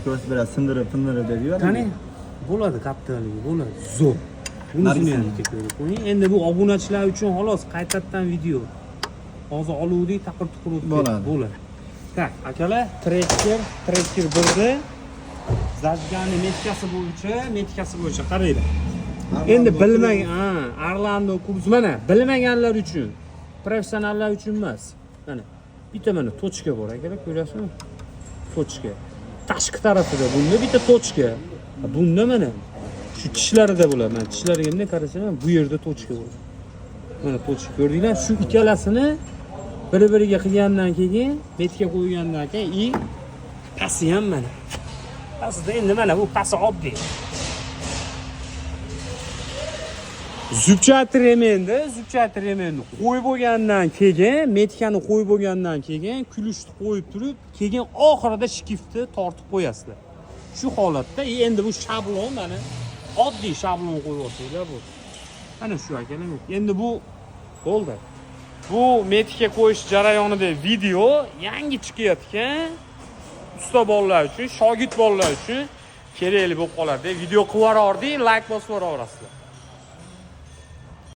Ko'rsa beradi, sindirib beriyor. Qani? Bo'ladi, kaptaligi bo'ladi. Zo'r. Bunisini ham ko'rib qo'ying. Endi bu obunachilar uchun xolos qaytadan video. Hozir oluvdik, taqir-tuqir bo'ladi. Tak, akalar, trekker birdi. Zajgani metkasi bo'yicha qaranglar. Endi bilmagan, Arlando kurs mana bilmaganlar uchun, professionallar uchun emas. Mana bitta mana tochka bor akalar, ko'rasizmi? Tochka. Tashqi tarafida bunda bitta tochka. Bunda mana shu tishlarida bo'ladi. Mana tishlariga bunday qarasanglar, bu yerda tochka bor. Mana tochka ko'rdinglar? Shu ikkalasini bir-biriga qilgandan keyin, betga qo'ygandan keyin pasi ham mana. Pasida endi mana bu pasi oddiy. Zubchat remenni qo'yib bo'lgandan keyin, metkani qo'yib bo'lgandan keyin, kulishni qo'yib turib, keyin oxirida shkifni tortib qo'yasizlar. Shu holatda endi bu shablon mana oddiy shablon qo'yib olsanglar bu. Mana shu akalar. Endi bu bo'ldi. Bu metka qo'yish jarayonida video yangi chiqayotgan usta bolalar uchun, shogird bolalar uchun kerakli bo'lib qoladi. Video qilib yubordik, like bosib yuborasizlar.